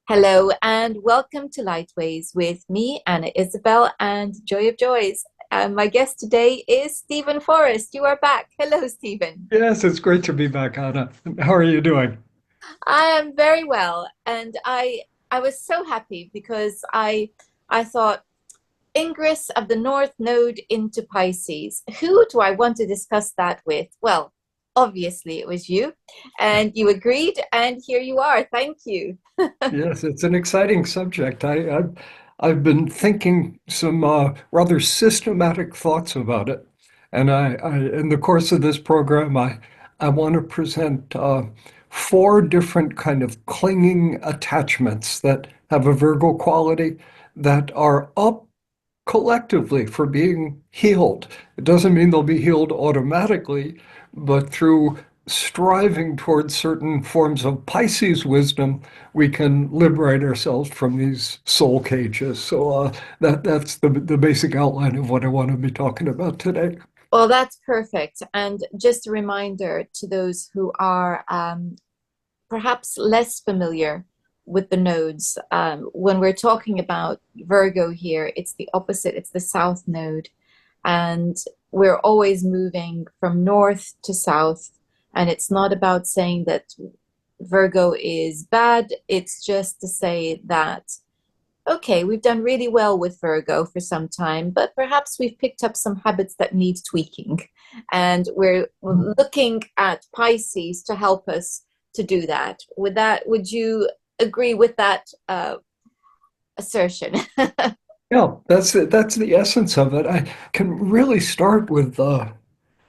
Hello and welcome to Lightways with me, Anna Isabel, and Joy of Joys. My guest today is Steven Forrest. You are back. Hello, Steven. Yes, it's great to be back, Anna. How are you doing? I am very well, and I was so happy because I thought Ingress of the North Node into Pisces. Who do I want to discuss that with? Well, obviously it was you, and you agreed, and here you are. Thank you. Yes, it's an exciting subject. I've been thinking some rather systematic thoughts about it, and in the course of this program, I want to present four different kind of clinging attachments that have a Virgo quality that are up collectively for being healed. It doesn't mean they'll be healed automatically, but through striving towards certain forms of Pisces wisdom, we can liberate ourselves from these soul cages. So that's the basic outline of what I want to be talking about today. Well, that's perfect. And just a reminder to those who are perhaps less familiar with the nodes, when we're talking about Virgo here, it's the opposite, it's the south node. And we're always moving from north to south. And it's not about saying that Virgo is bad, it's just to say that okay, we've done really well with Virgo for some time, but perhaps we've picked up some habits that need tweaking. And we're looking at Pisces to help us to do that. Would you agree with that assertion? Yeah, that's the essence of it. I can really start with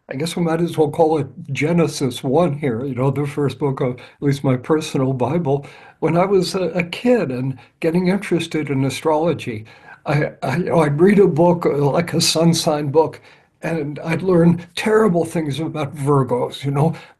I guess we might as well call it Genesis 1 here, the first book of at least my personal Bible. When I was a kid and getting interested in astrology, I'd read a book, like a sun sign book, and I'd learn terrible things about Virgos,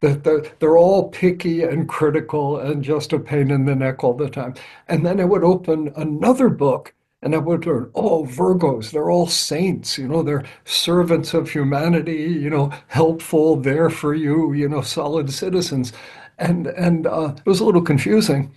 that they're all picky and critical and just a pain in the neck all the time. And then I would open another book and I would learn, oh, Virgos, they're all saints, they're servants of humanity, helpful, there for you, solid citizens. And it was a little confusing.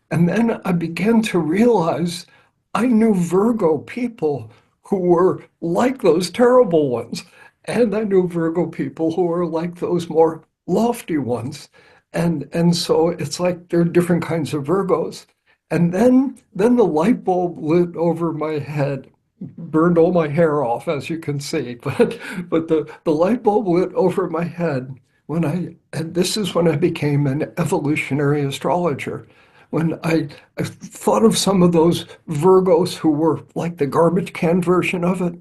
And then I began to realize I knew Virgo people who were like those terrible ones. And I knew Virgo people who were like those more lofty ones. And so it's like there are different kinds of Virgos. And then the light bulb lit over my head, burned all my hair off, as you can see. But the light bulb lit over my head and this is when I became an evolutionary astrologer. When I thought of some of those Virgos who were like the garbage can version of it,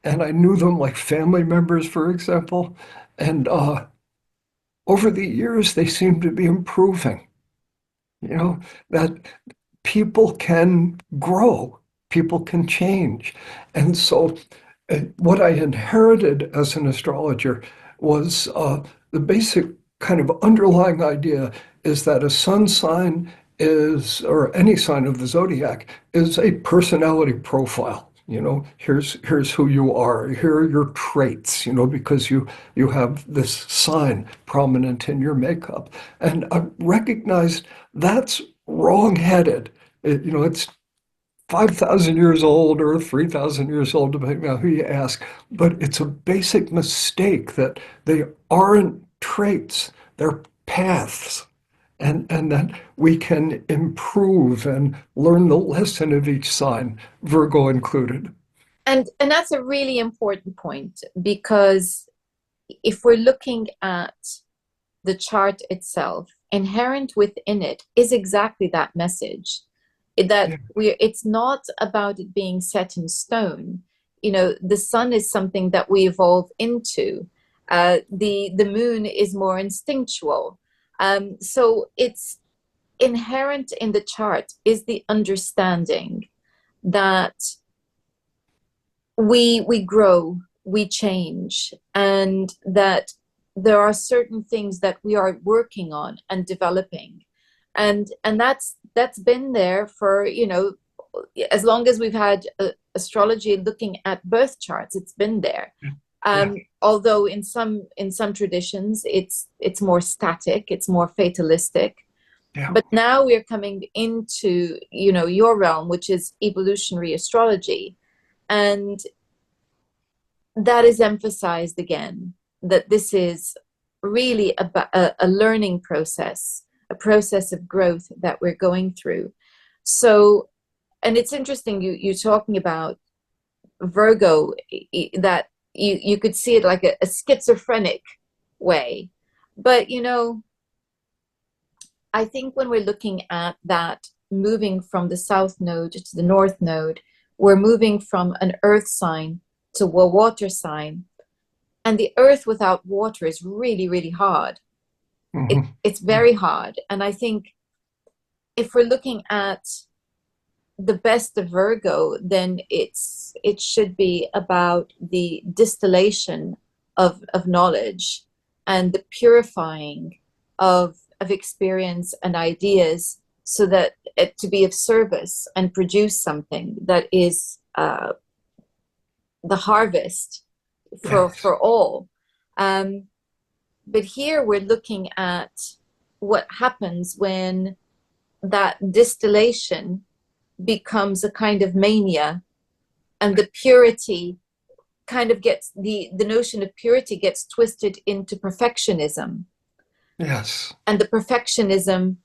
and I knew them like family members, for example. And over the years, they seem to be improving, you know, that people can grow, people can change. And so, what I inherited as an astrologer was the basic kind of underlying idea is that a sun sign is, or any sign of the zodiac, is a personality profile. Here's who you are. Here are your traits. Because you have this sign prominent in your makeup, and I recognized that's wrong-headed. It's 5,000 years old or 3,000 years old, depending on who you ask. But it's a basic mistake that they aren't traits, they're paths. And that we can improve and learn the lesson of each sign, Virgo included. And that's a really important point because if we're looking at the chart itself, inherent within it is exactly that message that Yeah, it's not about it being set in stone. The sun is something that we evolve into. The moon is more instinctual. So it's inherent in the chart is the understanding that we grow, we change, and that there are certain things that we are working on and developing, and that's been there for as long as we've had astrology looking at birth charts. It's been there. yeah, Although in some traditions it's more static, it's more fatalistic. Yeah. But now we're coming into, your realm, which is evolutionary astrology. And that is emphasized again, that this is really a learning process, a process of growth that we're going through. So, and it's interesting you talking about Virgo, that you could see it like a schizophrenic way. But, I think when we're looking at that, moving from the south node to the north node, we're moving from an earth sign to a water sign. And the earth without water is really, really hard. Hmm. It's very hard. And I think if we're looking at the best of Virgo, then it should be about the distillation of knowledge and the purifying of experience and ideas, so that it to be of service and produce something that is the harvest Yes. for all. Um, but here we're looking at what happens when that distillation becomes a kind of mania, and the purity kind of gets the notion of purity gets twisted into perfectionism, Yes. and the perfectionism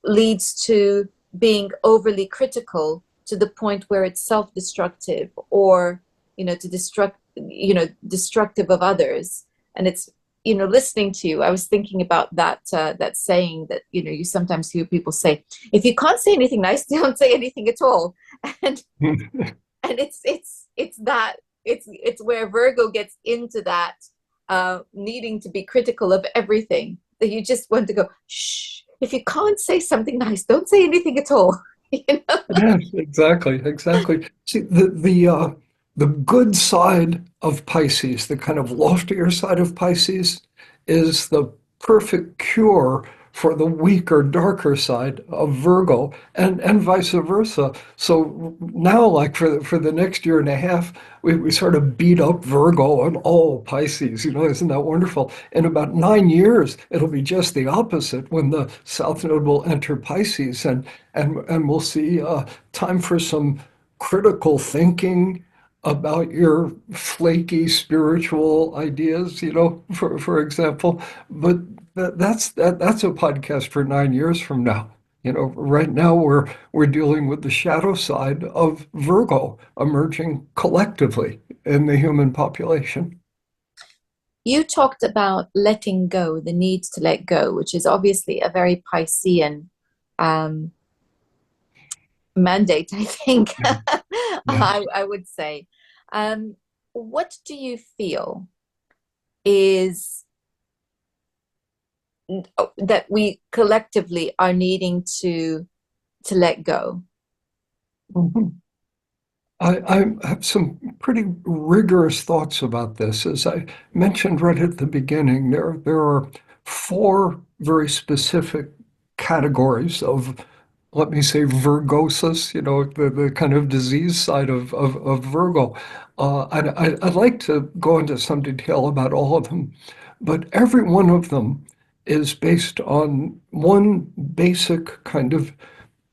leads to being overly critical to the point where it's self-destructive, or destructive of others. And it's, listening to you, I was thinking about that saying that, you sometimes hear people say, if you can't say anything nice, don't say anything at all. and and it's where Virgo gets into that, needing to be critical of everything, that you just want to go, shh, if you can't say something nice, don't say anything at all. you know Yes, exactly, exactly. See, the good side of Pisces, the kind of loftier side of Pisces, is the perfect cure for the weaker, darker side of Virgo, and vice versa. So now, like for the next year and a half, we sort of beat up Virgo and all Pisces. Isn't that wonderful? In about 9 years, it'll be just the opposite when the South Node will enter Pisces, and we'll see time for some critical thinking about your flaky spiritual ideas, for example. But that's a podcast for 9 years from now. Right now we're dealing with the shadow side of Virgo emerging collectively in the human population. You talked about letting go, the need to let go, which is obviously a very Piscean um, mandate, I think. Yeah. Yes. I would say. Um, what do you feel is that we collectively are needing to let go? Mhm. I have some pretty rigorous thoughts about this. As I mentioned right at the beginning, there are four very specific categories of, let me say, Virgosis, the kind of disease side of Virgo. I'd like to go into some detail about all of them, but every one of them is based on one basic kind of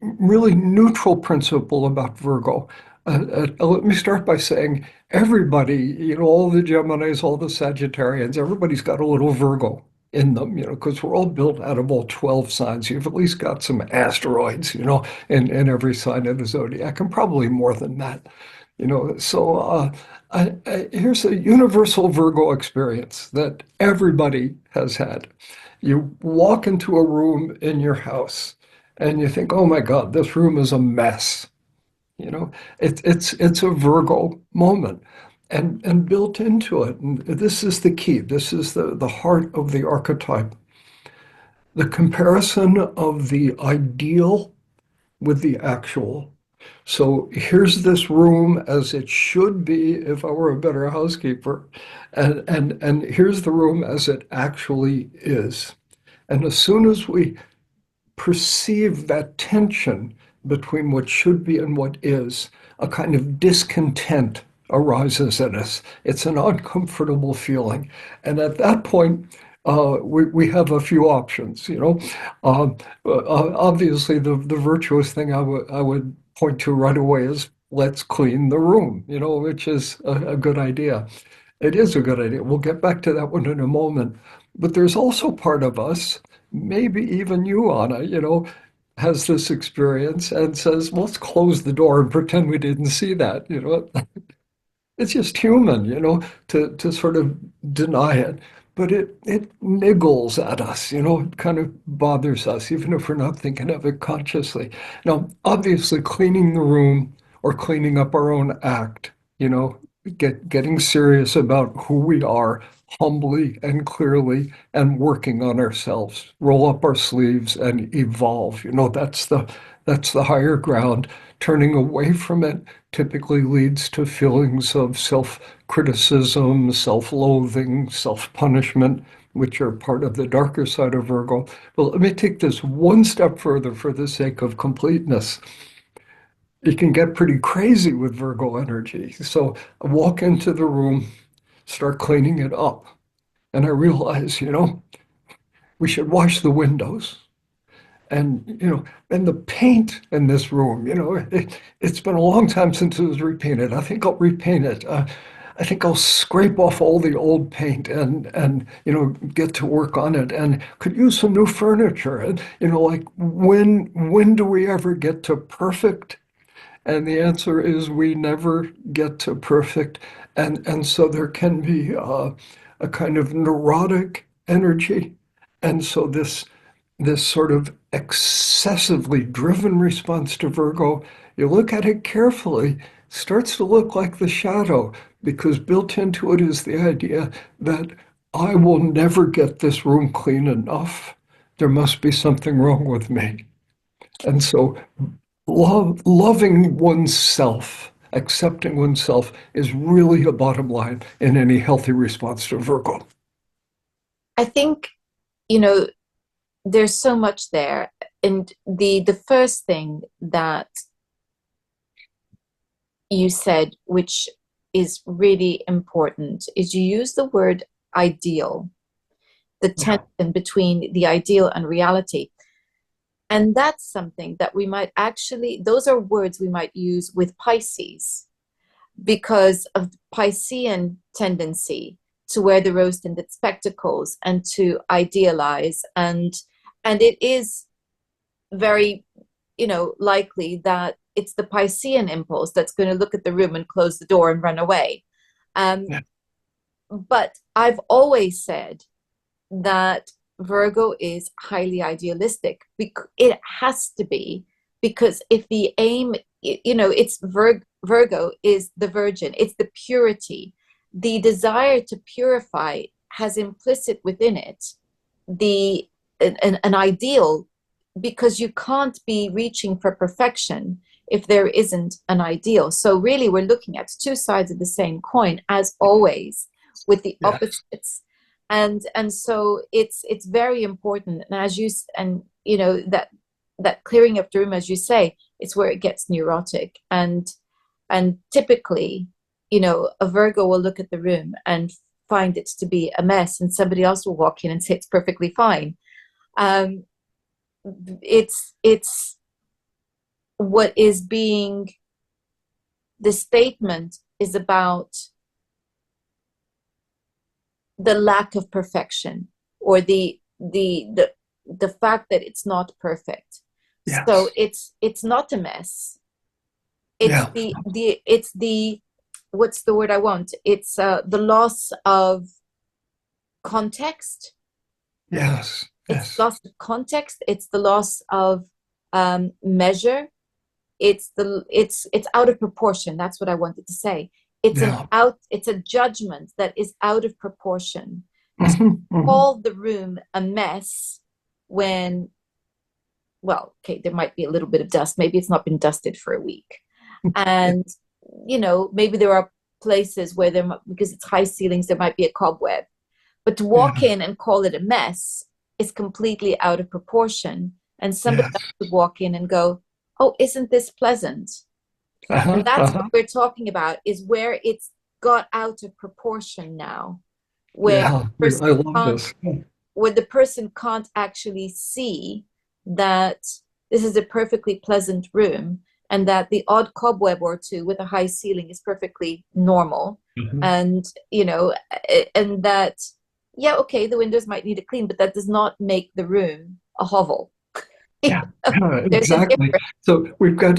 really neutral principle about Virgo. Let me start by saying everybody, all the Geminis, all the Sagittarians, everybody's got a little Virgo in them, because we're all built out of all 12 signs. You've at least got some asteroids, in every sign of the zodiac, and probably more than that. So here's a universal Virgo experience that everybody has had. You walk into a room in your house and you think, oh my God, this room is a mess. It's a Virgo moment. And built into it, and this is the key, this is the heart of the archetype. The comparison of the ideal with the actual. So here's this room as it should be if I were a better housekeeper, and here's the room as it actually is. And as soon as we perceive that tension between what should be and what is, a kind of discontent arises in us. It's an uncomfortable feeling. And at that point, we have a few options, you know. Obviously, the virtuous thing I would point to right away is let's clean the room, you know, which is a good idea. It is a good idea. We'll get back to that one in a moment. But there's also part of us, maybe even you, Anna, you know, has this experience and says, let's close the door and pretend we didn't see that, you know. It's just human, you know, to sort of deny it. But it niggles at us, you know, it kind of bothers us, even if we're not thinking of it consciously. Now, obviously, cleaning the room or cleaning up our own act, you know, getting serious about who we are humbly and clearly and working on ourselves, roll up our sleeves and evolve. You know, that's the higher ground. Turning away from it typically leads to feelings of self-criticism, self-loathing, self-punishment, which are part of the darker side of Virgo. But let me take this one step further for the sake of completeness. It can get pretty crazy with Virgo energy. So I walk into the room, start cleaning it up, and I realize, you know, we should wash the windows. And, you know, and the paint in this room, you know, it's been a long time since it was repainted. I think I'll repaint it. I think I'll scrape off all the old paint and you know get to work on it and could use some new furniture. And you know, like when do we ever get to perfect? And the answer is we never get to perfect. And so there can be a kind of neurotic energy. And so this sort of excessively driven response to Virgo, you look at it carefully, starts to look like the shadow because built into it is the idea that I will never get this room clean enough. There must be something wrong with me. And so loving oneself, accepting oneself is really a bottom line in any healthy response to Virgo. I think, you know, there's so much there. And the first thing that you said, which is really important, is you use the word ideal, the Yeah. tension between the ideal and reality. And that's something that we might actually, those are words we might use with Pisces because of the Piscean tendency to wear the rose-tinted spectacles and to idealize. And it is very, you know, likely that it's the Piscean impulse that's going to look at the room and close the door and run away. Um, Yeah. but I've always said that Virgo is highly idealistic. It has to be because if the aim, you know, it's Virgo is the virgin, it's the purity. The desire to purify has implicit within it the an ideal because you can't be reaching for perfection if there isn't an ideal. So really we're looking at two sides of the same coin as always with the Yes. opposites. And so it's very important and as you and you know that clearing up the room as you say it's where it gets neurotic and typically you know a Virgo will look at the room and find it to be a mess and somebody else will walk in and say it's perfectly fine. um, it's what is being the statement is about the lack of perfection or the fact that it's not perfect. So Yes. it's not a mess. It's Yeah. the what's the word I want? It's the loss of context. Yes. It's Yes. loss of context. It's the loss of measure. It's out of proportion. That's what I wanted to say. Yeah. It's a judgment that is out of proportion. To Mhm, mhm. call the room a mess when well, okay, there might be a little bit of dust. Maybe it's not been dusted for a week. And, you know, maybe there are places where because it's high ceilings, there might be a cobweb. But to walk Yeah. in and call it a mess is completely out of proportion. And somebody else Yes. would walk in and go, oh, isn't this pleasant? And Uh-huh. that's what Uh-huh. we're talking about is where it's got out of proportion now. when Yeah, the person I love can't this. when the person can't actually see that this is a perfectly pleasant room and that the odd cobweb or two with a high ceiling is perfectly normal. Mhm. And, and that, yeah, okay, the windows might need a clean, but that does not make the room a hovel. Yeah, yeah, There's a exactly. difference. So we've got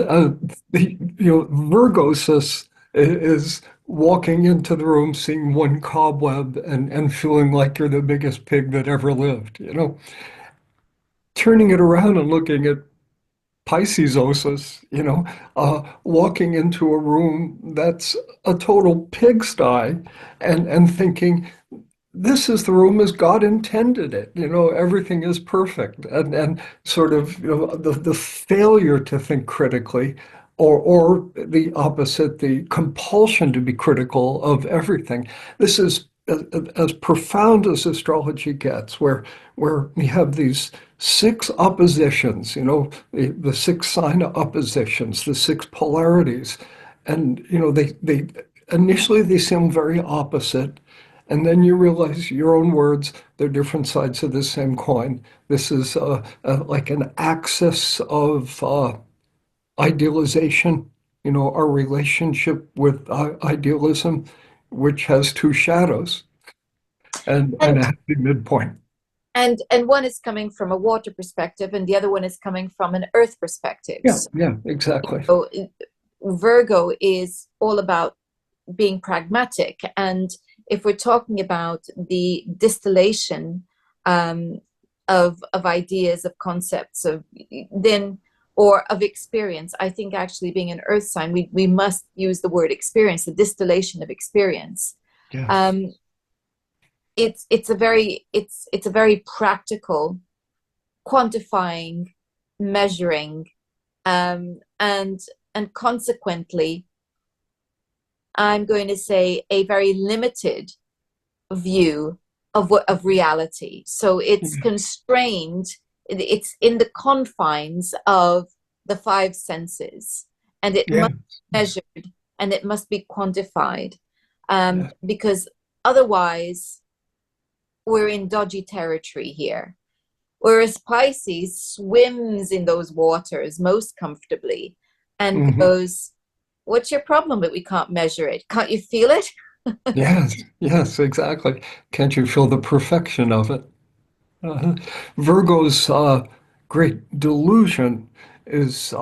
Virgosus is walking into the room, seeing one cobweb and feeling like you're the biggest pig that ever lived, turning it around and looking at Piscesosis, walking into a room that's a total pigsty and thinking, this is the room as God intended it. Everything is perfect. And sort of, the failure to think critically, or the opposite, the compulsion to be critical of everything. This is as profound as astrology gets, where we have these six oppositions, the six sign oppositions, the six polarities. And, they initially they seem very opposite. And then you realize your own words, they're different sides of the same coin. This is like an axis of idealization, our relationship with idealism, which has two shadows and And a happy midpoint. and one is coming from a water perspective, and the other one is coming from an earth perspective. Yeah, yeah, exactly. So Virgo is all about being pragmatic. And if we're talking about the distillation um, of ideas, of concepts, of then or of experience, I think actually being an earth sign, we must use the word experience, the distillation of experience. Yes. Um, it's a very practical, quantifying, measuring, and consequently I'm going to say a very limited view of reality. So it's Yeah. constrained, it's in the confines of the five senses, and it Yeah. must be measured and it must be quantified, Yeah. because otherwise we're in dodgy territory here. Whereas Pisces swims in those waters most comfortably and Mhm. goes, what's your problem that we can't measure it? Can't you feel it? Yes. Yes. Exactly. Can't you feel the perfection of it? Uh, Virgo's great delusion is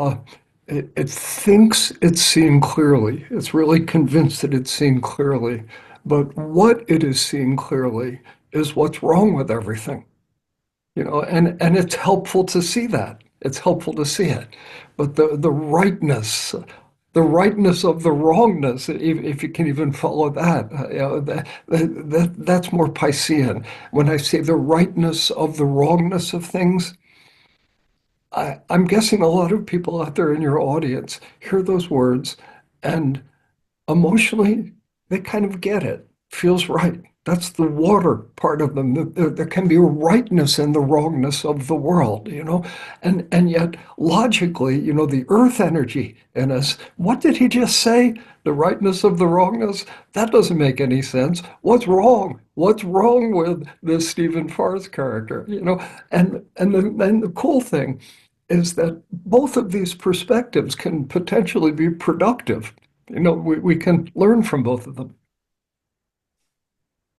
it thinks it's seeing clearly. It's really convinced that it's seeing clearly. But what it is seeing clearly is what's wrong with everything. And it's helpful to see that. It's helpful to see it. But the rightness of the wrongness, if you can even follow that, that's more Piscean. When I say the rightness of the wrongness of things, I'm guessing a lot of people out there in your audience hear those words and emotionally, they kind of get it. Feels right. That's the water part of them. There can be a rightness in the wrongness of the world, and yet logically, the earth energy in us. What did he just say? The rightness of the wrongness? That doesn't make any sense. What's wrong? What's wrong with this Stephen Forrest character? And the cool thing is that both of these perspectives can potentially be productive. We can learn from both of them.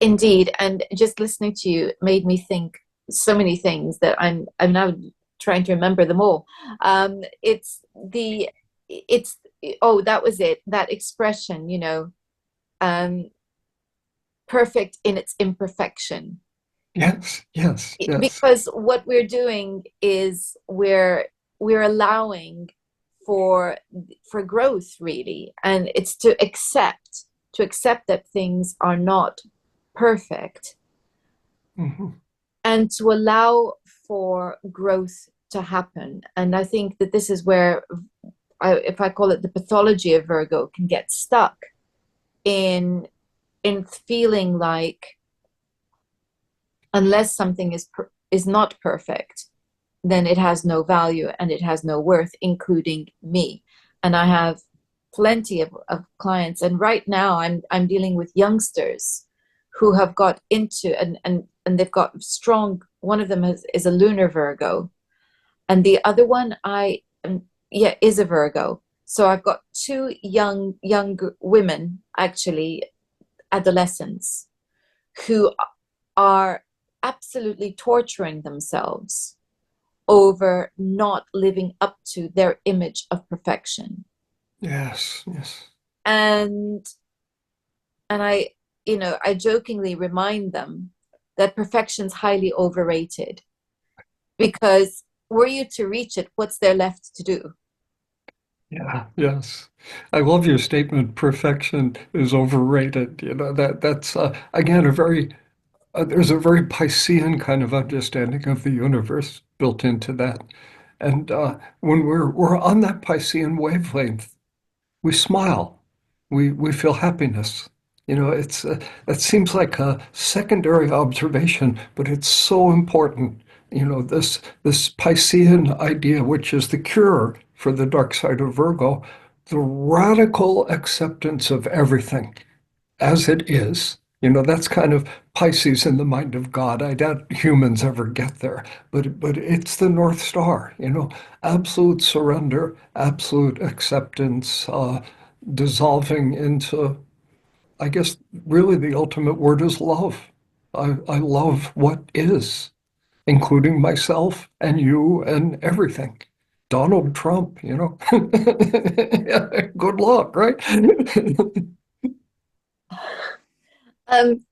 Indeed, and just listening to you made me think so many things that I'm now trying to remember them all. It's oh, that was it, that expression, um, perfect in its imperfection. Yes, yes, yes. Because what we're doing is we're allowing for for growth really, and it's to accept that things are not perfect Mhm. and to allow for growth to happen. And I think that this is where if I call it the pathology of Virgo, can get stuck in feeling like unless something is not perfect, then it has no value and it has no worth, including me. And I have plenty of clients. And right now I'm dealing with youngsters who have got into and they've got strong. One of them is a lunar Virgo, and the other one yeah, is a Virgo. So I've got two young women, actually adolescents, who are absolutely torturing themselves over not living up to their image of perfection. Yes, yes. And I, I jokingly remind them that perfection's highly overrated, because were you to reach it, what's there left to do? Yeah, yes. I love your statement, perfection is overrated. You know, that's again a very there's a very Piscean kind of understanding of the universe built into that. And when we're on that Piscean wavelength, we smile, we feel happiness. You know, it's that seems like a secondary observation, but it's so important. You know, this Piscean idea, which is the cure for the dark side of Virgo, the radical acceptance of everything as it is. You know, that's kind of Pisces in the mind of God. I doubt humans ever get there, but it's the North Star, you know, absolute surrender, absolute acceptance, dissolving into, I guess, really the ultimate word is love. I love what is, including myself and you and everything. Donald Trump, you know, good luck, right? Um,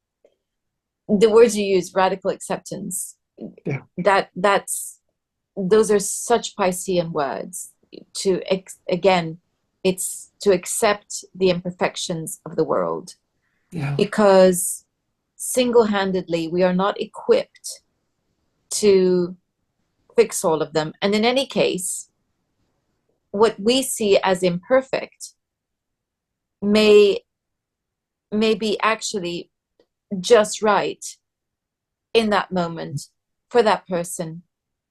the words you use, radical acceptance, Yeah, that's those are such Piscean words. Again, it's to accept the imperfections of the world, yeah. because single-handedly we are not equipped to fix all of them. And in any case, what we see as imperfect may be actually just right in that moment for that person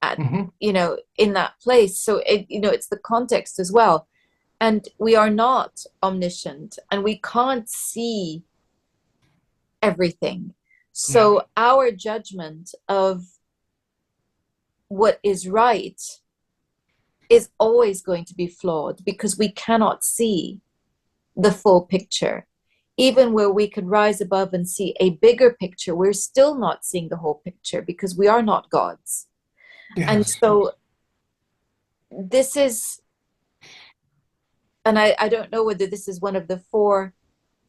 at, Hmm. in that place. So it's the context as well. And we are not omniscient and we can't see everything. Yeah. So our judgment of what is right is always going to be flawed, because we cannot see the full picture. Even where we could rise above and see a bigger picture, we're still not seeing the whole picture because we are not gods. And Yes. so this is, and I don't know whether this is one of the four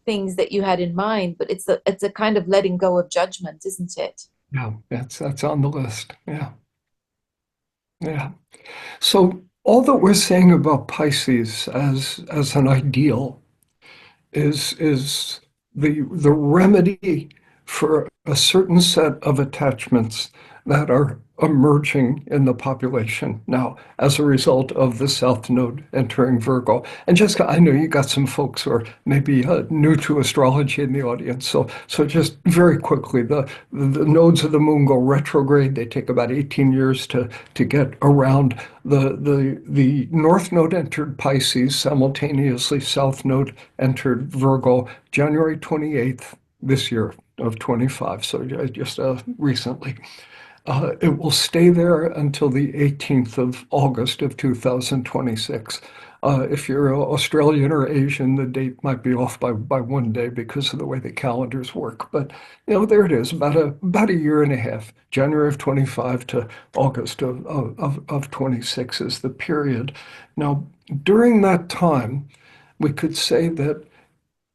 things that you had in mind, but it's a kind of letting go of judgment, isn't it? Yeah. That's on the list. Yeah. Yeah. So all that we're saying about Pisces as an ideal is the remedy for a certain set of attachments that are emerging in the population now as a result of the South Node entering Virgo. And Jessica, I know you got some folks who are maybe new to astrology in the audience. So just very quickly, the nodes of the moon go retrograde. They take about 18 years to get around. The North Node entered Pisces, simultaneously South Node entered Virgo January 28th this year of 25, so just recently. It will stay there until the 18th of August of 2026. If you're Australian or Asian, the date might be off by one day because of the way the calendars work. But you know, there it is, about a year and a half. January of 25 to August of 26 is the period. Now, during that time, we could say that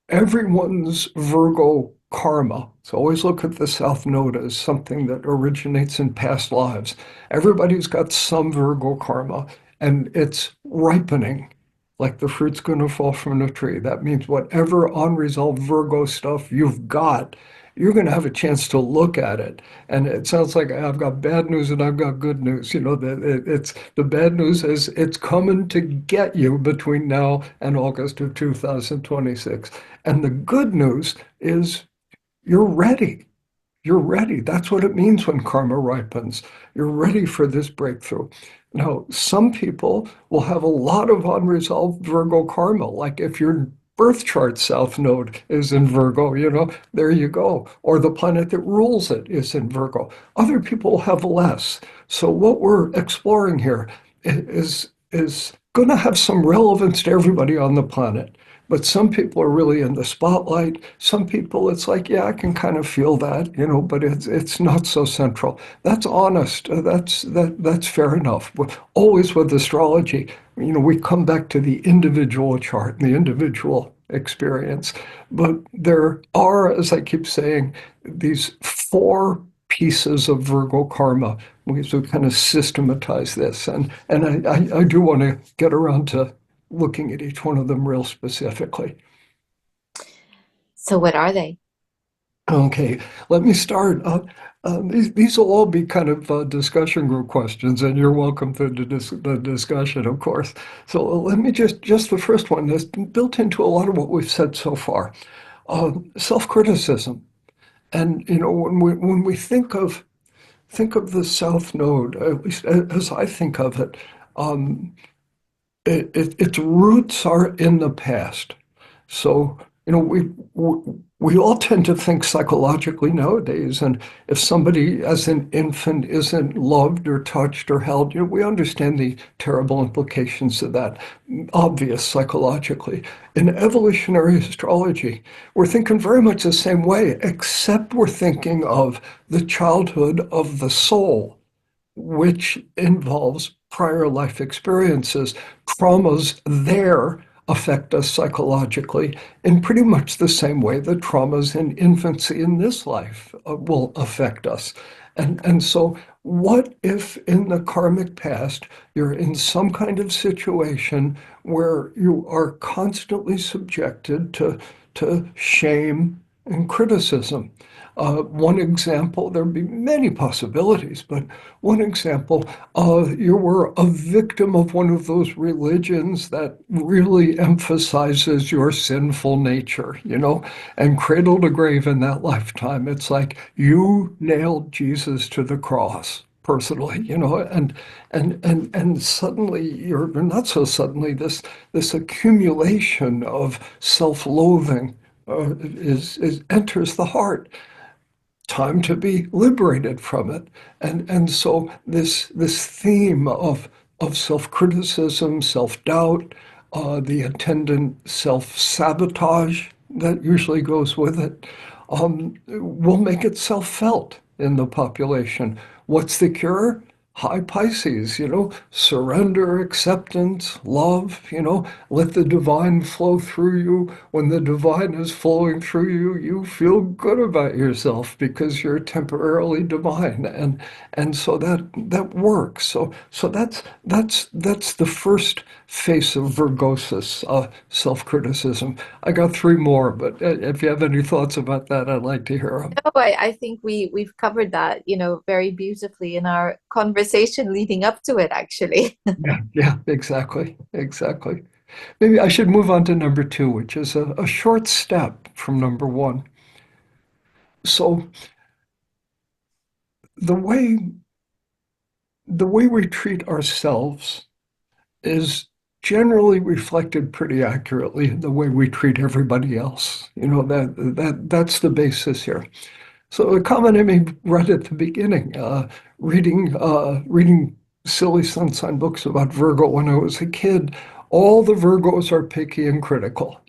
everyone's Virgo karma. So always look at the South Node as something that originates in past lives. Everybody's got some Virgo karma, and it's ripening. Like the fruit's going to fall from the tree. That means whatever unresolved Virgo stuff you've got, you're going to have a chance to look at it. And it sounds like I've got bad news and I've got good news. You know, it's the bad news is it's coming to get you between now and August of 2026. And the good news is you're ready. You're ready. That's what it means when karma ripens. You're ready for this breakthrough. Now, some people will have a lot of unresolved Virgo karma. Like if you're birth chart south node is in Virgo, there you go. Or the planet that rules it is in Virgo. Other people have less. So what we're exploring here is going to have some relevance to everybody on the planet. But some people are really in the spotlight. Some people, it's like, yeah, I can kind of feel that, but it's not so central. That's honest. That's fair enough. But always with astrology, we come back to the individual chart and the individual experience. But there are, as I keep saying, these four pieces of Virgo karma. We kind of systematize this, and I do want to get around to looking at each one of them real specifically. So what are they? Okay, let me start. These will all be kind of discussion group questions, and you're welcome to the discussion, of course. So let me just the first one that's built into a lot of what we've said so far. Self-criticism. And when we think of the South Node, at least as I think of it, um, its roots are in the past. So, we all tend to think psychologically nowadays, and if somebody as an infant isn't loved or touched or held, we understand the terrible implications of that, obvious psychologically. In evolutionary astrology, we're thinking very much the same way, except we're thinking of the childhood of the soul, which involves prior life experiences. Traumas there affect us psychologically in pretty much the same way that traumas in infancy in this life will affect us. And so, what if in the karmic past you're in some kind of situation where you are constantly subjected to shame and criticism? One example, there'd be many possibilities, but one example, you were a victim of one of those religions that really emphasizes your sinful nature, and cradle to grave in that lifetime. It's like you nailed Jesus to the cross personally, and suddenly you're not so suddenly this accumulation of self-loathing is enters the heart. Time to be liberated from it. And so this theme of self-criticism, self-doubt, the attendant self-sabotage that usually goes with it, will make itself felt in the population. What's the cure? High Pisces, surrender, acceptance, love, let the divine flow through you. When the divine is flowing through you, you feel good about yourself because you're temporarily divine. And so that works. So that's the first face of Virgosis, self-criticism. I got three more, but if you have any thoughts about that, I'd like to hear them. No, I think we've covered that, very beautifully in our conversation leading up to it, actually. Yeah, yeah, exactly, exactly. Maybe I should move on to number two, which is a short step from number one. So the way the way we treat ourselves is generally reflected pretty accurately in the way we treat everybody else. That's the basis here. So a comment I made right at the beginning, reading silly sunshine books about Virgo when I was a kid. All the Virgos are picky and critical.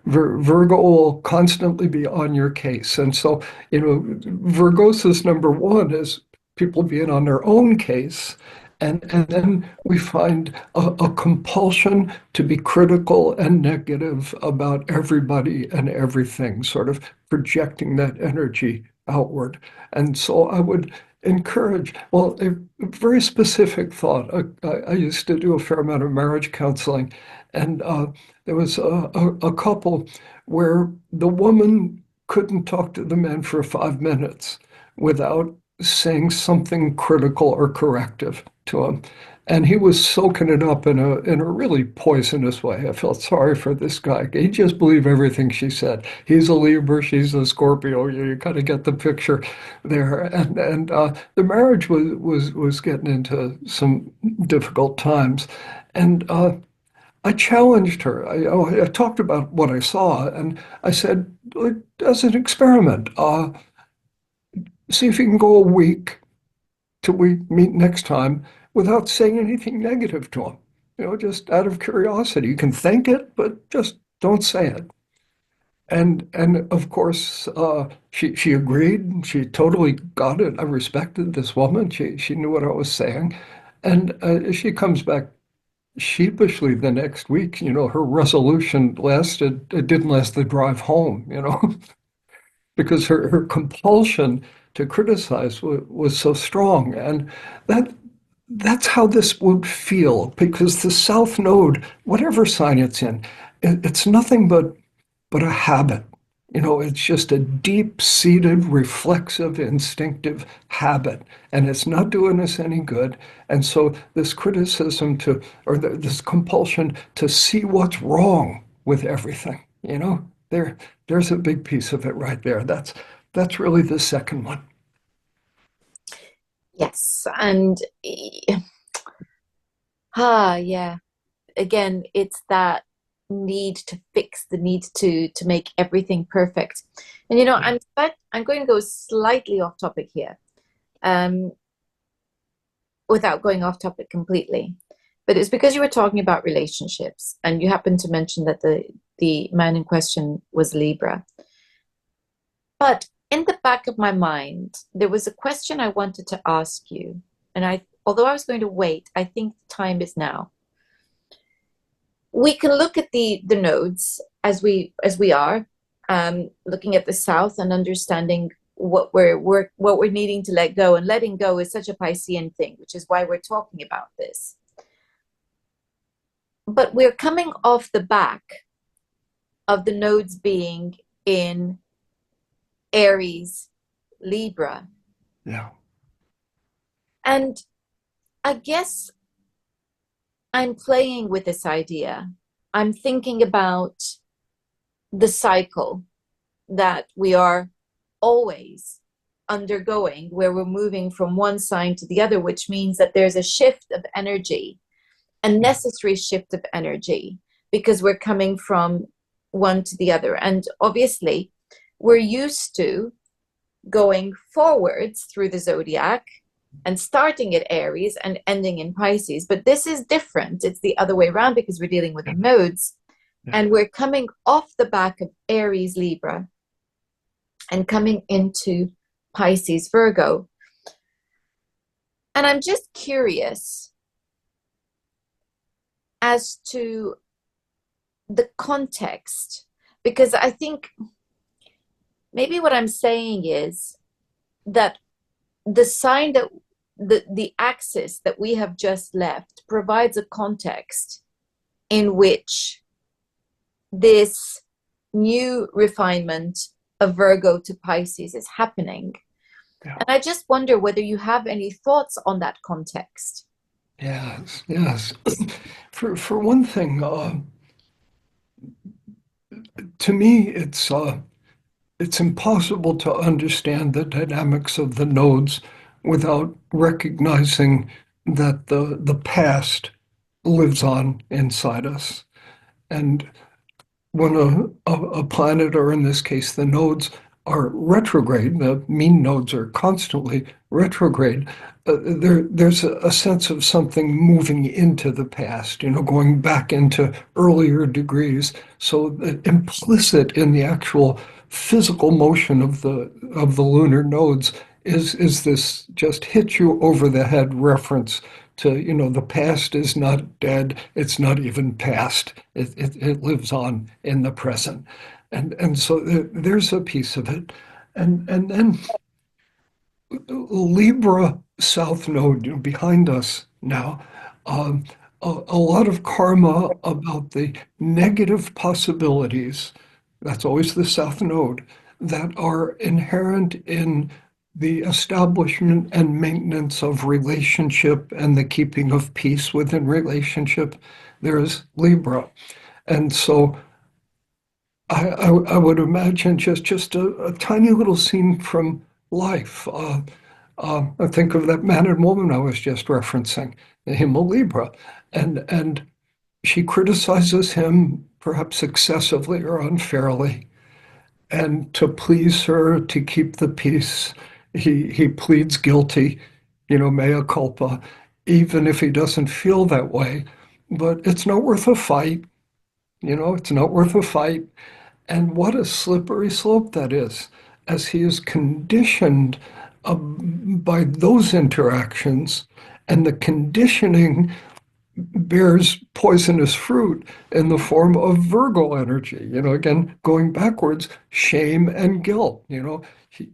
Virgo will constantly be on your case, and so Virgosis number one is people being on their own case. And then we find a compulsion to be critical and negative about everybody and everything, sort of projecting that energy outward. And so I would encourage, well, a very specific thought. I used to do a fair amount of marriage counseling, and there was a couple where the woman couldn't talk to the man for 5 minutes without saying something critical or corrective to him. And he was soaking it up in a really poisonous way. I felt sorry for this guy. He just believed everything she said. He's a Libra, she's a Scorpio. You kind of get the picture there. And the marriage was getting into some difficult times. And I challenged her. I talked about what I saw, and I said, as an experiment, see if you can go a week till we meet next time without saying anything negative to him. Just out of curiosity. You can think it, but just don't say it. And of course, she agreed. She totally got it. I respected this woman. She knew what I was saying, and she comes back sheepishly the next week. Her resolution lasted. It didn't last the drive home. Because her compulsion to criticize was so strong, and that that's how this would feel. Because the South Node, whatever sign it's in, it's nothing but a habit. It's just a deep-seated, reflexive, instinctive habit, and it's not doing us any good. And so this criticism or this compulsion to see what's wrong with everything, there's a big piece of it right there. That's really the second one. Yes. And yeah. Again, it's that need to fix, the need to make everything perfect. And Yeah. I'm going to go slightly off topic here, um, without going off topic completely. But it's because you were talking about relationships, and you happened to mention that the man in question was Libra. But in the back of my mind, there was a question I wanted to ask you, and although I was going to wait, I think the time is now. We can look at the nodes as we are, looking at the south and understanding what we're needing to let go, and letting go is such a Piscean thing, which is why we're talking about this. But we're coming off the back of the nodes being in Aries, Libra, Yeah. and I guess I'm playing with this idea. I'm thinking about the cycle that we are always undergoing, where we're moving from one sign to the other, which means that there's a shift of energy, a Yeah. necessary shift of energy, because we're coming from one to the other. And obviously, we're used to going forwards through the zodiac and starting at Aries and ending in Pisces. But this is different. It's the other way around, because we're dealing with the Yeah. nodes, Yeah. and we're coming off the back of Aries, Libra, and coming into Pisces, Virgo. And I'm just curious as to the context, because I think maybe what I'm saying is that the sign that the axis that we have just left provides a context in which this new refinement of Virgo to Pisces is happening. Yeah. And I just wonder whether you have any thoughts on that context. Yes. Yes. For one thing, to me, it's impossible to understand the dynamics of the nodes without recognizing that the past lives on inside us. And when a planet, or in this case, the nodes, are retrograde, the mean nodes are constantly retrograde, there's a sense of something moving into the past, going back into earlier degrees. So implicit in the actual physical motion of the lunar nodes is this just hit you over the head reference to, the past is not dead, it's not even past. It lives on in the present. And so there's a piece of it. And then Libra South Node, behind us now, um, a lot of karma about the negative possibilities, that's always the South Node, that are inherent in the establishment and maintenance of relationship and the keeping of peace within relationship. There's Libra. And so I would imagine just a tiny little scene from life. I think of that man and woman I was just referencing, him a Libra, and she criticizes him perhaps excessively or unfairly. And to please her, to keep the peace, he pleads guilty, mea culpa, even if he doesn't feel that way. But it's not worth a fight, it's not worth a fight. And what a slippery slope that is, as he is conditioned by those interactions and the conditioning bears poisonous fruit in the form of Virgo energy. Again, going backwards, shame and guilt.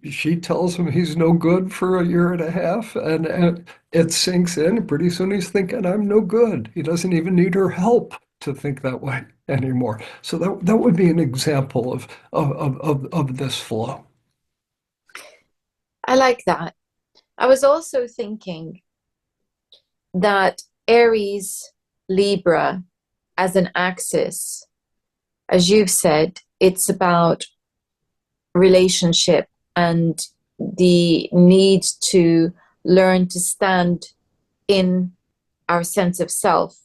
She tells him he's no good for a year and a half, and it sinks in. And pretty soon he's thinking, I'm no good. He doesn't even need her help to think that way anymore. So that would be an example of this flow. I like that. I was also thinking that Aries, Libra as an axis, as you've said, it's about relationship and the need to learn to stand in our sense of self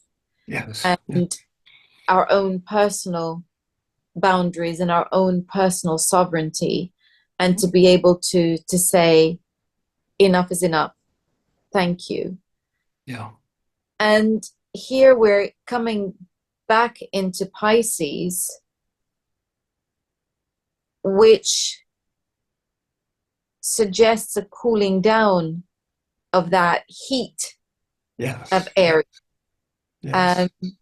Yes. Yeah. and our own personal boundaries and our own personal sovereignty, and to be able to say enough is enough, thank you. Yeah. And here we're coming back into Pisces, which suggests a cooling down of that heat of Yes. air. Yes. Um,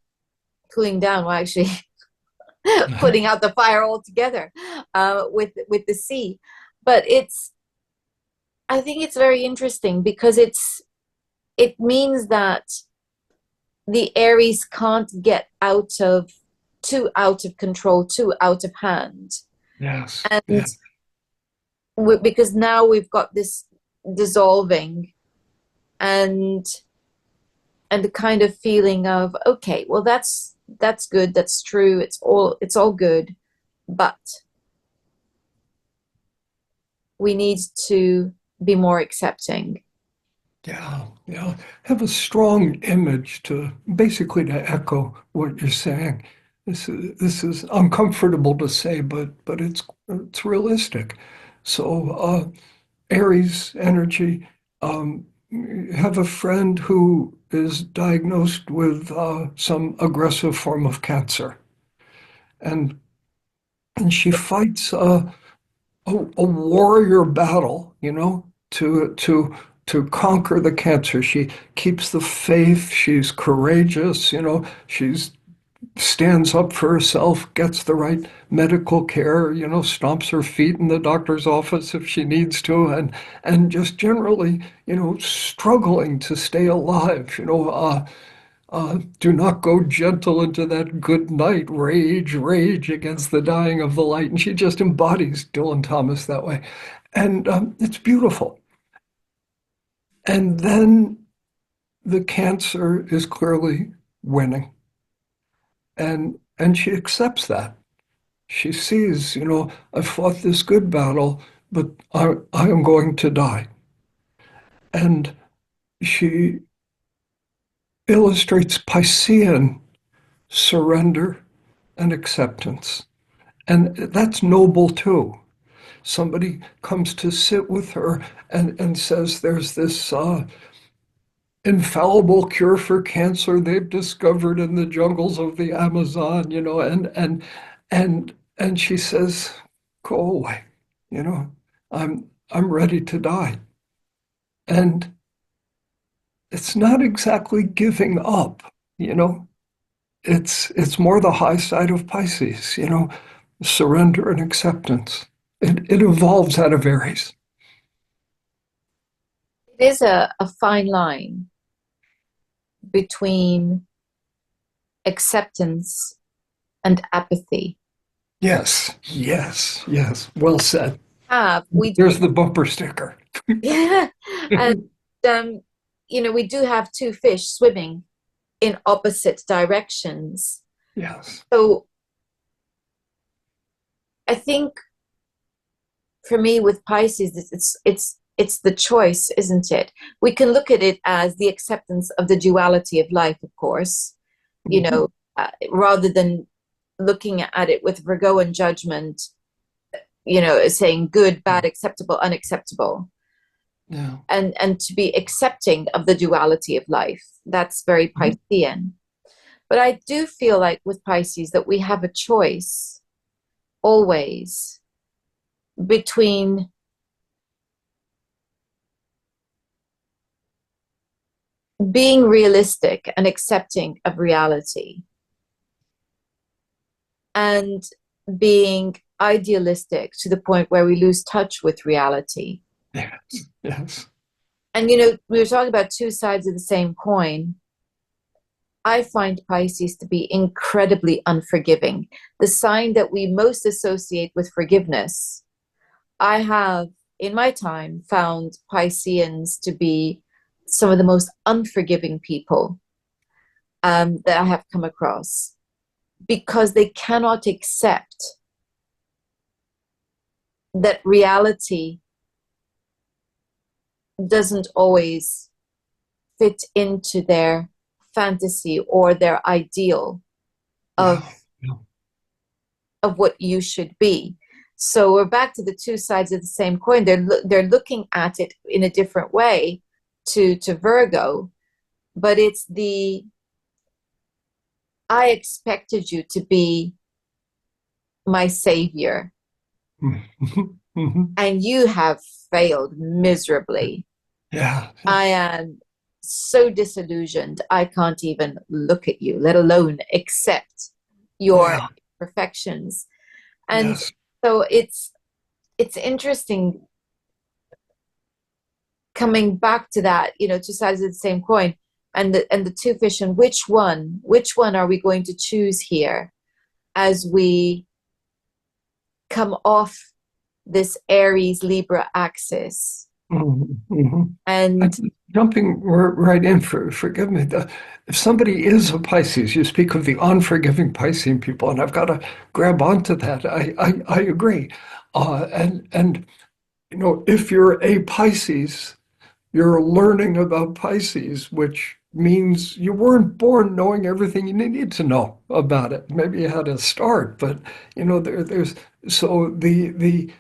Cooling down, well, actually, putting out the fire altogether with the sea. But I think it's very interesting because it means that the Aries can't get too out of control, too out of hand. Yes. And Yeah. because now we've got this dissolving and the kind of feeling of, okay, well, that's good, that's true, it's all good, but we need to be more accepting. Yeah, yeah. Have a strong image to basically to echo what you're saying. This is uncomfortable to say, but it's realistic. So Aries energy. Um, have a friend who is diagnosed with some aggressive form of cancer, and she fights a warrior battle, to conquer the cancer. She keeps the faith. She's courageous, she's stands up for herself, gets the right medical care, stomps her feet in the doctor's office if she needs to, and just generally, struggling to stay alive, do not go gentle into that good night, rage, rage against the dying of the light. And she just embodies Dylan Thomas that way. And it's beautiful. And then the cancer is clearly winning. And she accepts that. She sees, I fought this good battle, but I am going to die. And she illustrates Piscean surrender and acceptance. And that's noble too. Somebody comes to sit with her and says there's this infallible cure for cancer they've discovered in the jungles of the Amazon, and she says, go away, I'm ready to die. And it's not exactly giving up, you know. It's more the high side of Pisces, surrender and acceptance. It evolves out of Aries. It is a fine line between acceptance and apathy. Yes, yes, yes. Well said. We do There's the bumper sticker. yeah, and um, we do have two fish swimming in opposite directions. Yes. So I think for me with Pisces, it's the choice, isn't it? We can look at it as the acceptance of the duality of life, of course. You Mhm. know, rather than looking at it with Virgoan judgment, saying good, bad, acceptable, unacceptable, Yeah. and to be accepting of the duality of life. That's very Mhm. Piscean. But I do feel like with Pisces that we have a choice always between being realistic and accepting of reality and being idealistic to the point where we lose touch with reality. Yes. Yes. And we were talking about two sides of the same coin. I find Pisces to be incredibly unforgiving. The sign that we most associate with forgiveness. I have, in my time, found Pisceans to be some of the most unforgiving people that I have come across because they cannot accept that reality doesn't always fit into their fantasy or their ideal of Yeah. Yeah. what you should be. So we're back to the two sides of the same coin. They're looking at it in a different way to Virgo, but it's the I expected you to be my savior, Mhm. Mhm. and you have failed miserably. Yeah. I am so disillusioned. I can't even look at you, let alone accept your Yeah. imperfections. And Yes. so it's interesting coming back to that, two sides of the same coin, and the two fish, and which one are we going to choose here as we come off this Aries Libra axis? Mhm. Mhm. And And jumping right in, forgive me, if somebody is a Pisces, you speak of the unforgiving Piscean people, and I've got to grab onto that. I agree. And if you're a Pisces, you're learning about Pisces, which means you weren't born knowing everything you need to know about it. Maybe you had a start, but there's so the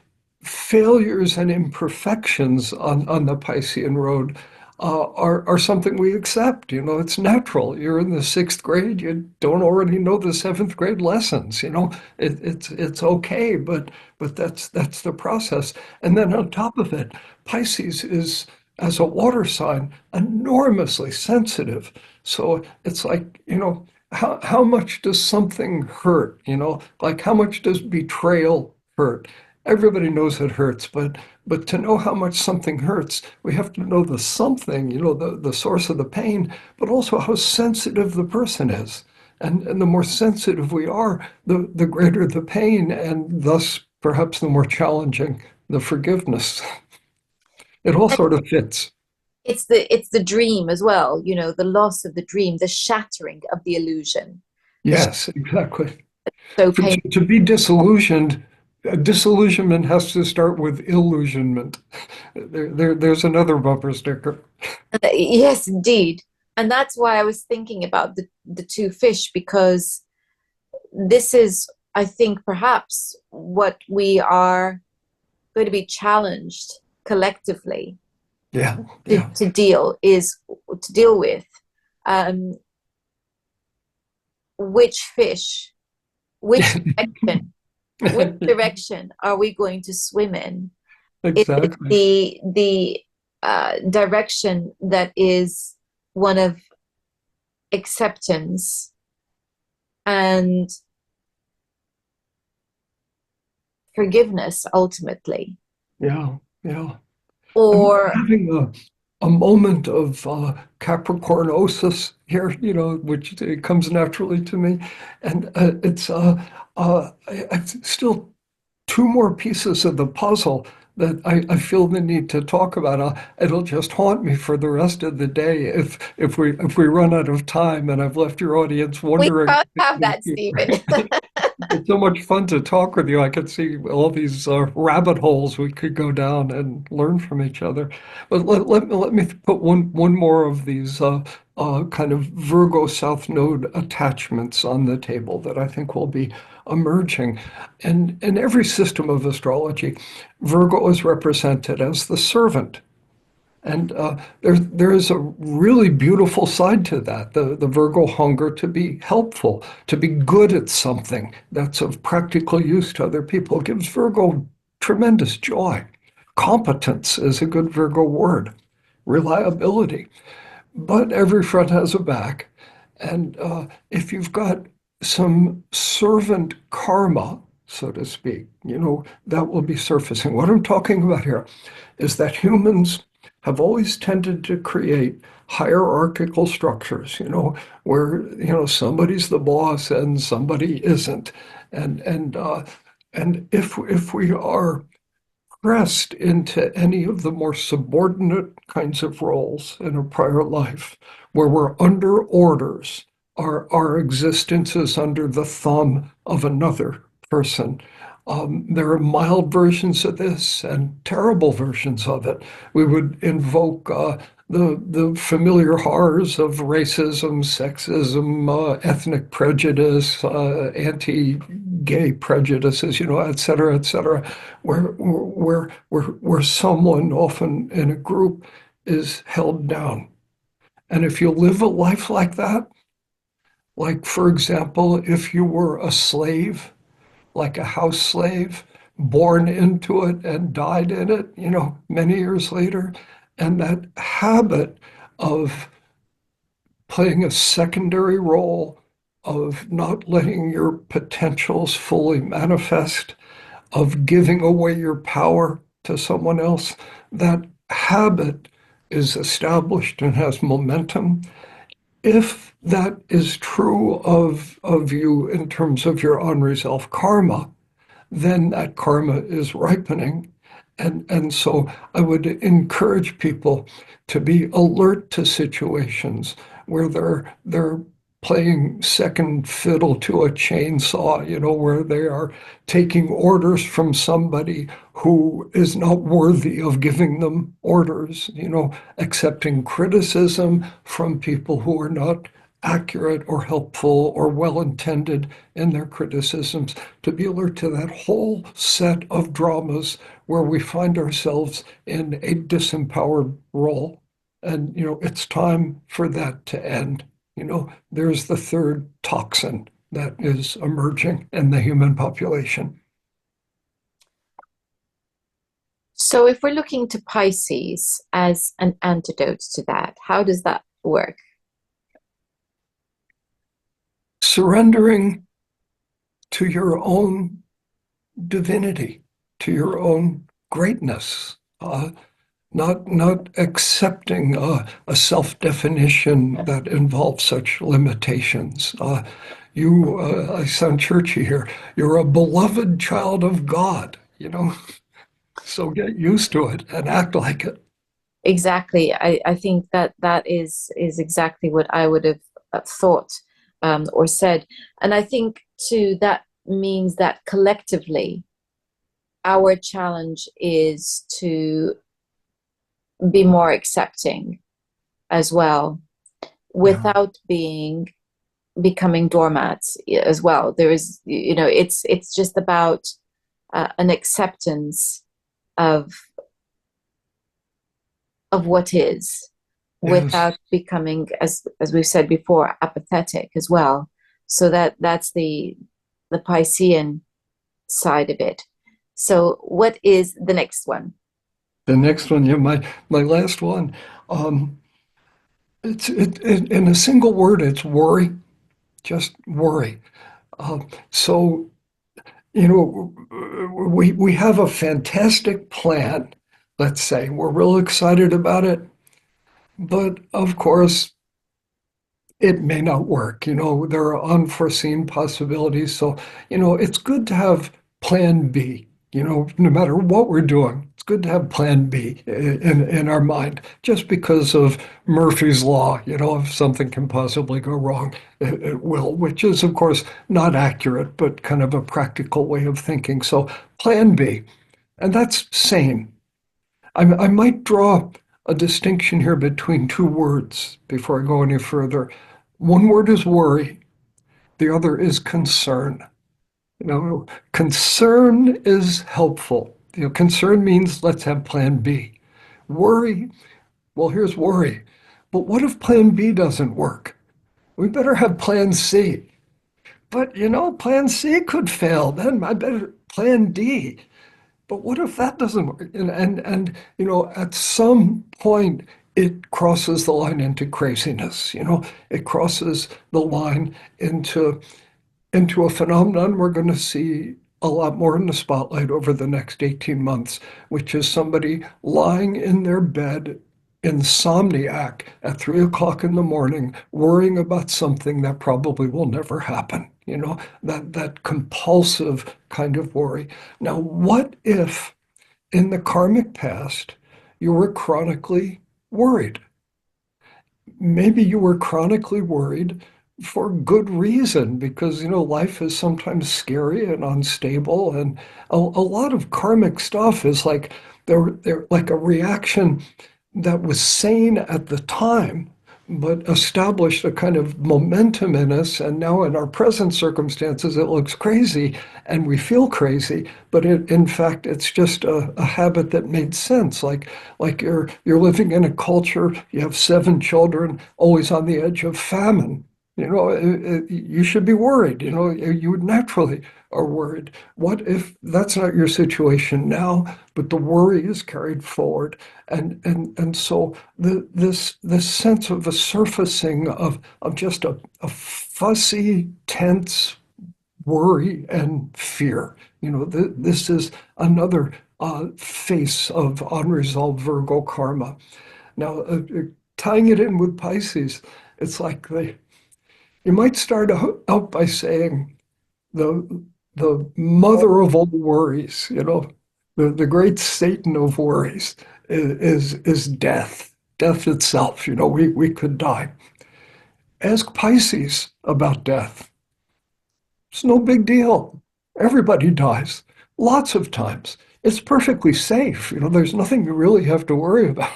failures and imperfections on the Piscean road are something we accept. It's natural. You're in the sixth grade. You don't already know the seventh grade lessons. It's okay, but that's the process. And then on top of it, Pisces is, as a water sign, enormously sensitive. So it's like, how much does something hurt? Like how much does betrayal hurt? Everybody knows it hurts, but to know how much something hurts, we have to know the something, the source of the pain, but also how sensitive the person is. And the more sensitive we are, the greater the pain, and thus perhaps the more challenging the forgiveness. It all sort of fits. it's the dream as well, the loss of the dream, the shattering of the illusion, the Yes, exactly. so For, pain. to be disillusioned, disillusionment has to start with illusionment. There's another bumper sticker. Yes, indeed. And that's why I was thinking about the two fish, because this is, I think, perhaps what we are going to be challenged collectively Yeah, to, yeah. to deal with. Um, which fish, which direction, which direction are we going to swim in? Is it Exactly. the direction that is one of acceptance and forgiveness ultimately, Yeah, yeah. I'm or having a moment of Capricornosis here, which it comes naturally to me, and it's still two more pieces of the puzzle that I feel the need to talk about. It'll just haunt me for the rest of the day if we run out of time, and I've left your audience we wondering. can't have that, Stephen. It's so much fun to talk with you. I could see all these rabbit holes we could go down and learn from each other. But let me put one more of these kind of Virgo South Node attachments on the table that I think will be emerging. And in every system of astrology, Virgo is represented as the servant. And there is a really beautiful side to that, the Virgo hunger to be helpful, to be good at something that's of practical use to other people. It gives Virgo tremendous joy. Competence is a good Virgo word, reliability. But every front has a back. And if you've got some servant karma, so to speak, that will be surfacing. What I'm talking about here is that humans have always tended to create hierarchical structures, where, somebody's the boss and somebody isn't. And if we are pressed into any of the more subordinate kinds of roles in a prior life, where we're under orders, our existence is under the thumb of another person. There are mild versions of this and terrible versions of it. We would invoke the familiar horrors of racism, sexism, ethnic prejudice, anti-gay prejudices, et cetera, where someone, often in a group, is held down. And if you live a life like that, like, for example, if you were a slave, like a house slave, born into it and died in it, many years later. And that habit of playing a secondary role, of not letting your potentials fully manifest, of giving away your power to someone else, that habit is established and has momentum. If that is true of you in terms of your unresolved karma, then that karma is ripening. And so I would encourage people to be alert to situations where they're playing second fiddle to a chainsaw, where they are taking orders from somebody who is not worthy of giving them orders, accepting criticism from people who are not accurate or helpful or well-intended in their criticisms, to be alert to that whole set of dramas where we find ourselves in a disempowered role. And, it's time for that to end. There's the third toxin that is emerging in the human population. So if we're looking to Pisces as an antidote to that, how does that work? Surrendering to your own divinity, to your own greatness, not accepting a self-definition that involves such limitations. I sound churchy here. You're a beloved child of God, so get used to it and act like it. Exactly. I think that is exactly what I would have thought or said. And I think too that means that collectively our challenge is to be more accepting as well, Yeah. without becoming doormats as well. There is, it's just about an acceptance of what is, Yes. without becoming, as we've said before, apathetic as well. So that's the Piscean side of it. So what is the next one? The next one, yeah, my last one. Um, in a single word, it's worry. Just worry. So we have a fantastic plan. Let's say we're real excited about it, but of course it may not work. There are unforeseen possibilities. So it's good to have plan B. No matter what we're doing, it's good to have plan B in our mind, just because of Murphy's Law. If something can possibly go wrong, it will, which is, of course, not accurate, but kind of a practical way of thinking. So plan B, and that's sane. I might draw a distinction here between two words before I go any further. One word is worry, the other is concern. Concern is helpful. Concern means let's have plan B. Worry, well, here's worry. But what if plan B doesn't work? We better have plan C. But plan C could fail. Then I better plan D. But what if that doesn't work? And at some point it crosses the line into craziness. It crosses the line into a phenomenon we're going to see a lot more in the spotlight over the next 18 months, which is somebody lying in their bed, insomniac at 3 o'clock in the morning, worrying about something that probably will never happen. That compulsive kind of worry. Now, what if in the karmic past you were chronically worried? Maybe you were chronically worried for good reason because life is sometimes scary and unstable, and a lot of karmic stuff is like they're like a reaction that was sane at the time but established a kind of momentum in us, and now in our present circumstances it looks crazy and we feel crazy, but in fact it's just a habit that made sense. Like you're living in a culture, you have 7 children, always on the edge of famine. You should be worried. You naturally are worried. What if that's not your situation now, but the worry is carried forward? And so this sense of a surfacing of just a fussy, tense worry and fear. This is another face of unresolved Virgo karma. Now, tying it in with Pisces, it's like you might start out by saying the the mother of all worries, the great Satan of worries is death, death itself. We could die. Ask Pisces about death. It's no big deal. Everybody dies, lots of times. It's perfectly safe. There's nothing you really have to worry about.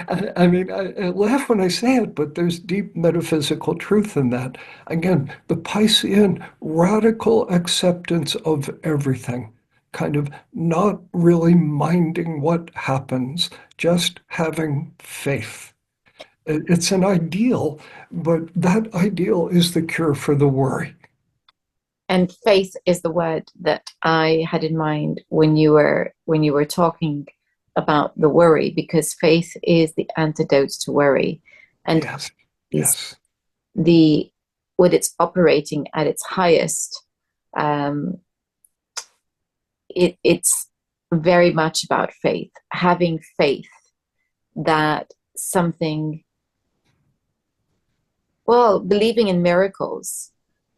I mean, I laugh when I say it, but there's deep metaphysical truth in that. Again, the Piscean radical acceptance of everything, kind of not really minding what happens, just having faith. It's an ideal, but that ideal is the cure for the worry. And faith is the word that I had in mind when you were talking about the worry, because faith is the antidote to worry, and Yes, is yes, the when it's operating at its highest. Um, it's very much about faith, having faith that something, well, believing in miracles,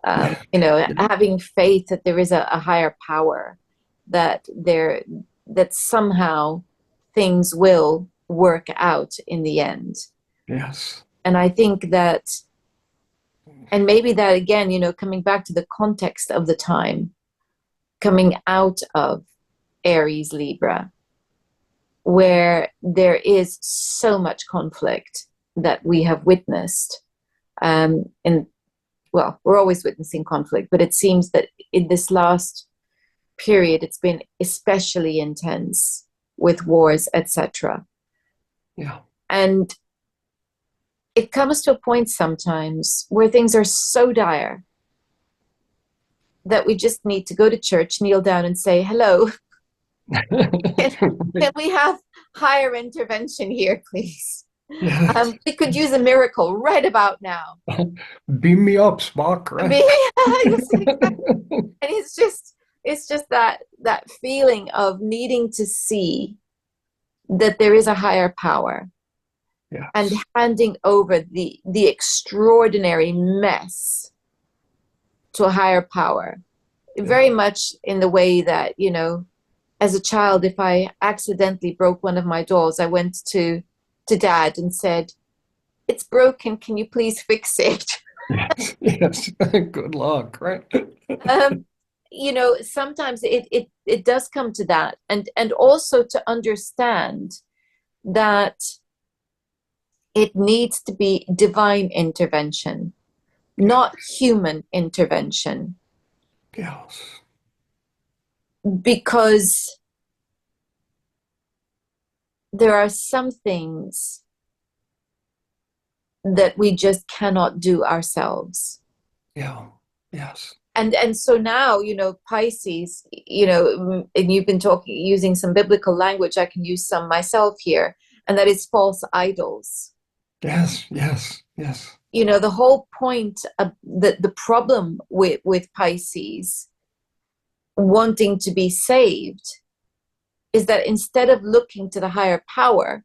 yeah, yeah, having faith that there is a higher power, that there that somehow things will work out in the end. yes, And I think that, and maybe that again, coming back to the context of the time, coming out of Aries Libra, where there is so much conflict that we have witnessed. And well, we're always witnessing conflict, but it seems that in this last period, it's been especially intense with wars, etc. yeah, And it comes to a point sometimes where things are so dire that we just need to go to church, kneel down, and say, hello, can, can we have higher intervention here, please? yes. We could use a miracle right about now. Beam me up, Spock, right? Yes, exactly. And it's just that feeling of needing to see that there is a higher power, and Yes, handing over the extraordinary mess to a higher power, yeah, very much in the way that as a child, if I accidentally broke one of my dolls, I went to dad and said, "It's broken. Can you please fix it?" Yes, yes. Good luck, right? um, sometimes it does come to that, and also to understand that it needs to be divine intervention, not human intervention, Yes, because there are some things that we just cannot do ourselves. yeah, yes, And so now, Pisces, and you've been talking using some biblical language, I can use some myself here, and that is false idols. yes, yes, yes, The whole point of the problem with Pisces wanting to be saved is that instead of looking to the higher power,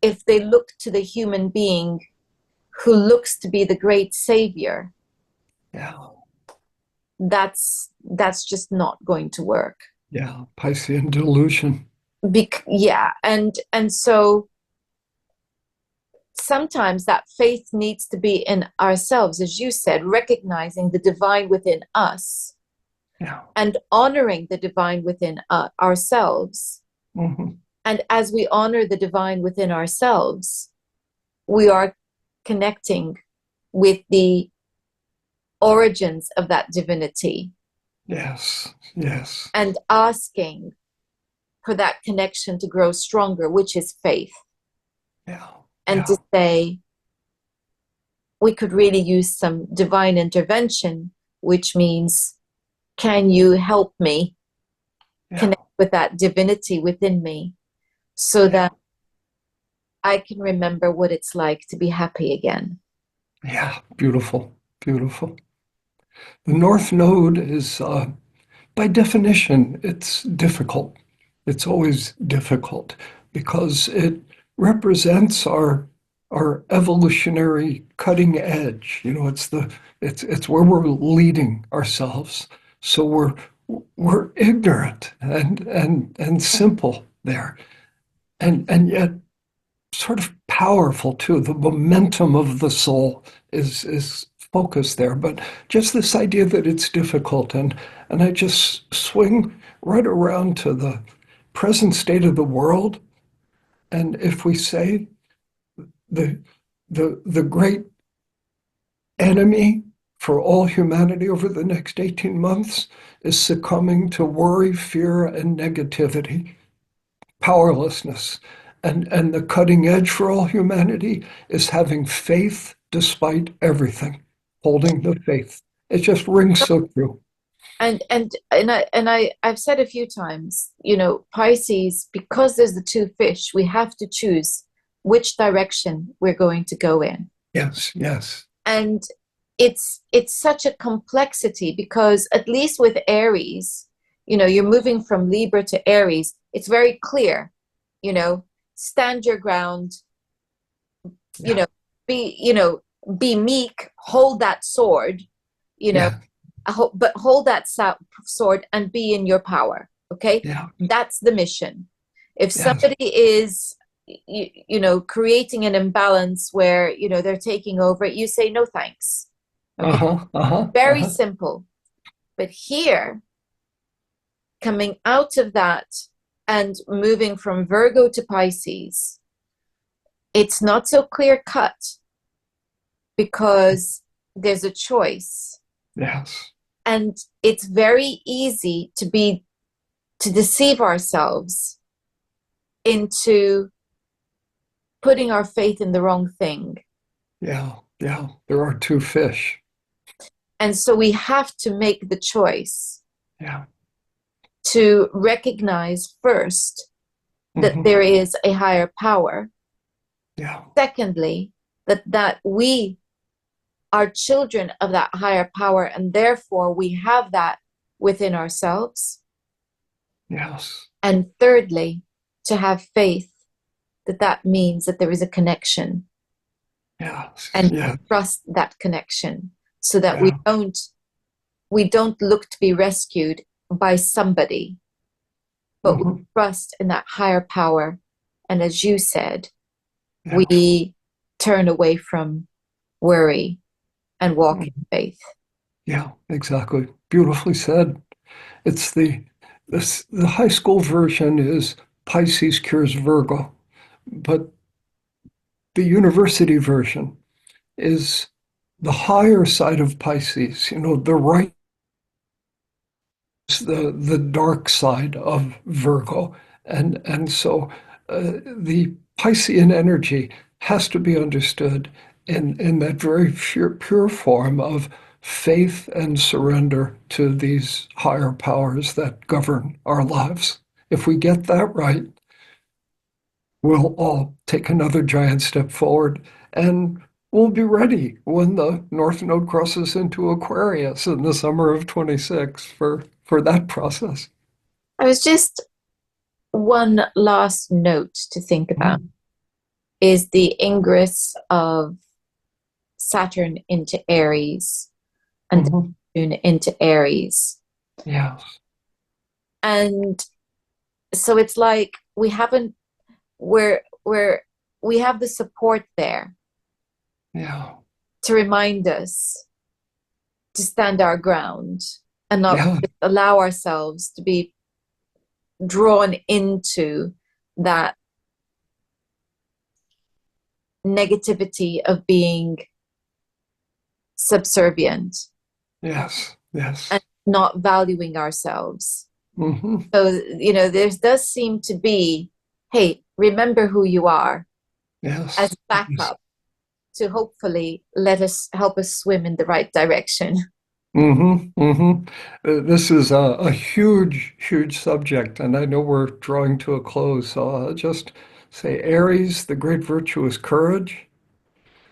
if they look to the human being who looks to be the great savior, yeah, that's just not going to work. yeah. Piscean delusion. Yeah, and so sometimes that faith needs to be in ourselves, as you said, recognizing the divine within us Yeah. and honoring the divine within ourselves. Hmm. And as we honor the divine within ourselves, we are connecting with the origins of that divinity Yes, yes, and asking for that connection to grow stronger, which is faith. yeah, And yeah, to say, we could really use some divine intervention, which means, can you help me yeah, connect with that divinity within me so yeah, that I can remember what it's like to be happy again? yeah. Beautiful, beautiful. The North Node is, by definition, it's difficult. It's always difficult because it represents our evolutionary cutting edge. It's where we're leading ourselves. So we're ignorant and simple there. And yet sort of powerful too. The momentum of the soul is focused there. But just this idea that it's difficult, and I just swing right around to the present state of the world. And if we say the the great enemy for all humanity over the next 18 months is succumbing to worry, fear, and negativity, powerlessness. And the cutting edge for all humanity is having faith despite everything, holding the faith. It just rings so true. I've said a few times, Pisces, because there's the two fish, we have to choose which direction we're going to go in. Yes, yes, And it's such a complexity because at least with Aries, you're moving from Libra to Aries, it's very clear, you know, stand your ground, you yeah, know, be meek, hold that sword, you know, yeah, but hold that sword and be in your power. Okay, yeah, that's the mission. If yes. somebody is, creating an imbalance where they're taking over, you say no thanks. Okay, Uh-huh, uh-huh, very uh-huh. simple. But here, coming out of that and moving from Virgo to Pisces, it's not so clear cut because there's a choice. Yes, And it's very easy to deceive ourselves into putting our faith in the wrong thing. yeah, yeah. There are two fish. And so we have to make the choice Yeah. to recognize first that Hmm. there is a higher power. Yeah. Secondly, that we are children of that higher power, and therefore we have that within ourselves. Yes. And thirdly, to have faith that means that there is a connection Yes. and Yeah. trust that connection so that we Yeah. don't look to be rescued by somebody. but we Hmm. trust in that higher power. And as you said, Yeah. we turn away from worry and walk in faith. Yeah, exactly. Beautifully said. It's the high school version is Pisces cures Virgo, but the university version is the higher side of Pisces, the right, the dark side of Virgo. And so the Piscean energy has to be understood in that very pure form of faith and surrender to these higher powers that govern our lives. If we get that right, we'll all take another giant step forward and we'll be ready when the North Node crosses into Aquarius in the summer of 26 for that process. I was just one last note to think about Mhm. is the ingress of Saturn into Aries and Mhm. Neptune into Aries. Yes. And so it's like we're we have the support there Yeah. to remind us to stand our ground and not Yeah. allow ourselves to be drawn into that negativity of being subservient Yes. and Yes. not valuing ourselves. Hmm. So, there does seem to be, hey, remember who you are as Yes. Yes. backup to hopefully let us help us swim in the right direction. This is a huge, huge subject, and I know we're drawing to a close. So I'll just say Aries, the great virtue is courage.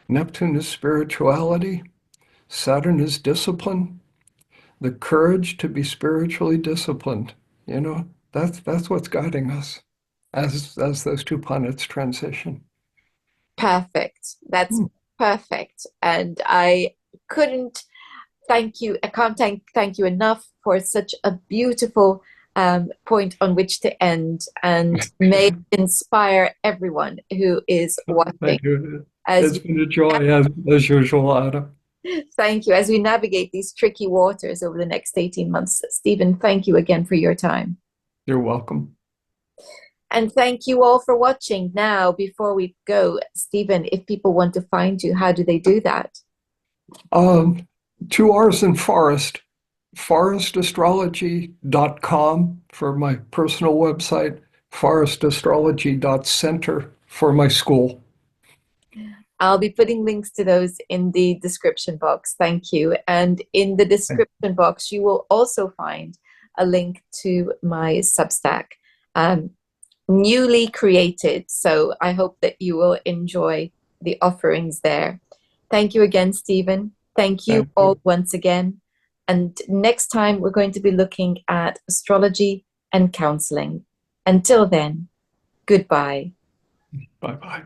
Neptune is spirituality. Saturn is discipline. The courage to be spiritually disciplined. That's what's guiding us as those two planets transition. Perfect. That's Hmm. perfect. And I couldn't I can't thank you enough for such a beautiful point on which to end. And may it inspire everyone who is watching Thank you. as It's been a joy as usual, Ada. thank you as we navigate these tricky waters over the next 18 months. Stephen, thank you again for your time. You're welcome. And thank you all for watching. Now, before we go, Stephen, if people want to find you, how do they do that? Um, 2 R's in Forest, forestastrology.com for my personal website, forestastrology.center for my school. I'll be putting links to those in the description box. Thank you. And in the description box, you will also find a link to my Substack, um, newly created. So I hope that you will enjoy the offerings there. Thank you again, Stephen. Thank you Thank all you. once again. And next time, we're going to be looking at astrology and counseling. Until then, goodbye. Bye bye.